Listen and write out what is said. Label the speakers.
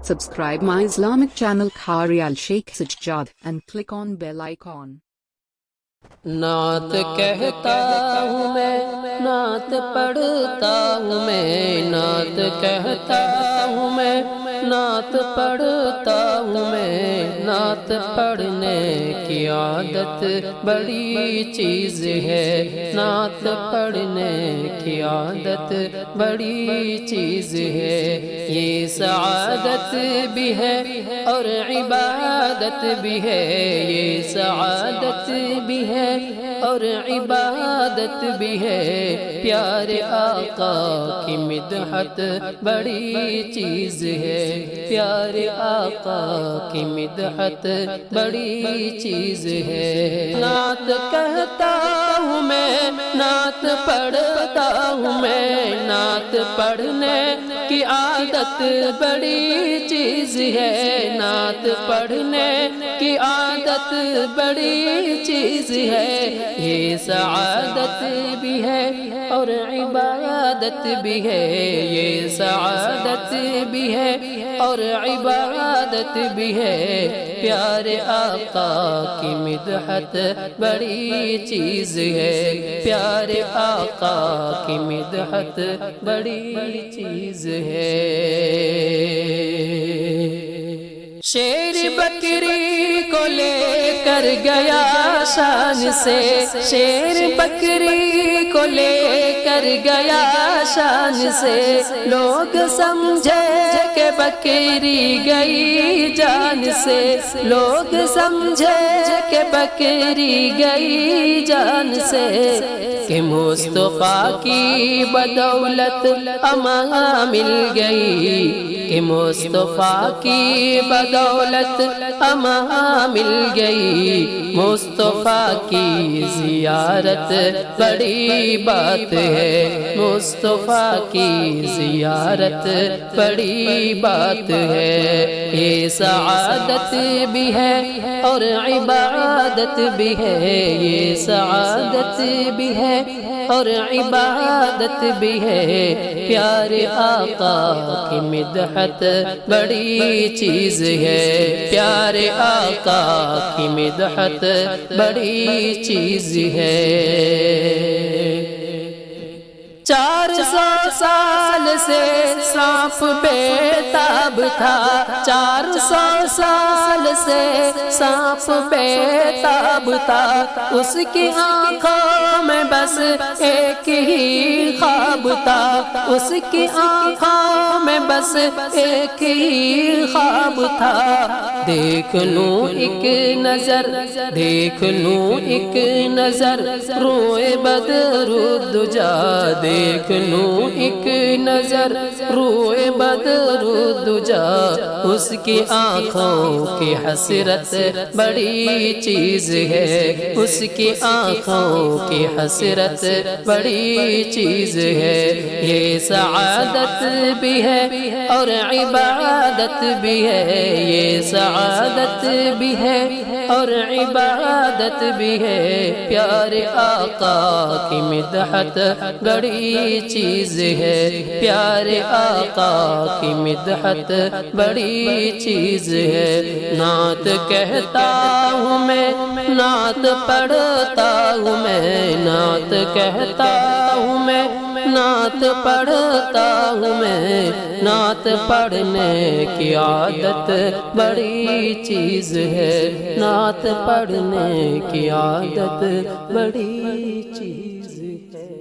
Speaker 1: Subscribe my Islamic channel Qari Al-Sheikh Sajjad and click on bell icon.
Speaker 2: نعت کہتا ہوں میں، نعت پڑھتا ہوں میں، نعت کہتا ہوں میں، نعت پڑھتا ہوں میں، نعت پڑھنے کی عادت بڑی چیز ہے، نعت پڑھنے کی عادت بڑی چیز ہے، یہ سعادت بھی ہے اور عبادت بھی ہے، یہ سعادت بھی ہے اور عبادت بھی ہے، پیارے آقا کی مدحت بڑی چیز ہے، پیارے آقا کی مدحت بڑی چیز ہے، نعت کہتا ہوں میں، نعت پڑھتا ہوں میں، نعت پڑھنے کی عادت بڑی چیز ہے، نعت پڑھنے کی عادت بڑی چیز ہے، یہ سعادت بھی ہے اور عبادت بھی ہے، یہ سعادت بھی ہے اور عبادت بھی ہے، پیارے آقا کی مدحت بڑی چیز ہے، پیارے آقا کی مدحت بڑی چیز ہے۔ شیر بکری کو لے کر گیا شان سے، شیر بکری کو لے کر گیا شان سے، لوگ سمجھے کہ بکری گئی جان سے، لوگ سمجھے کہ بکری گئی جان سے، کہ مصطفیٰ کی بدولت امان مل گئی، کہ مصطفیٰ کی بدولت امان مل گئی، مصطفیٰ کی زیارت بڑی بات ہے، مصطفیٰ کی زیارت بڑی بات ہے، یہ سعادت بھی ہے اور عبادت بھی ہے، یہ سعادت بھی ہے اور عبادت بھی ہے، پیارے آقا کی مدحت بڑی چیز ہے، پیارے آقا کی مدحت بڑی چیز ہے۔ 400 سال سے سانپ بے تاب تھا، 400 سال سے سانپ بے تاب تھا، اس کی آنکھوں میں بس ایک ہی خواب تھا، اس کی آنکھوں میں بس ایک ہی خواب تھا، دیکھ لوں ایک نظر، دیکھ لوں ایک نظر روئے بدر الدجا، دیکھ لوں ایک نظر روئے بدر الدجا، اس کی آنکھوں کی حسرت بڑی چیز ہے، اس کی آنکھوں کی حسرت بڑی چیز ہے، یہ سعادت بھی ہے اور عبادت بھی ہے، یہ سعادت بھی ہے اور عبادت بھی ہے، پیارے آقا کی مدحت بڑی چیز ہے، پیارے آقا کی مدحت بڑی چیز ہے، نعت کہتا ہوں میں، نعت پڑھتا ہوں میں، نعت کہتا ہوں میں، نعت پڑھتا ہوں میں، نعت پڑھنے کی عادت بڑی چیز ہے، نعت پڑھنے کی عادت بڑی چیز ہے۔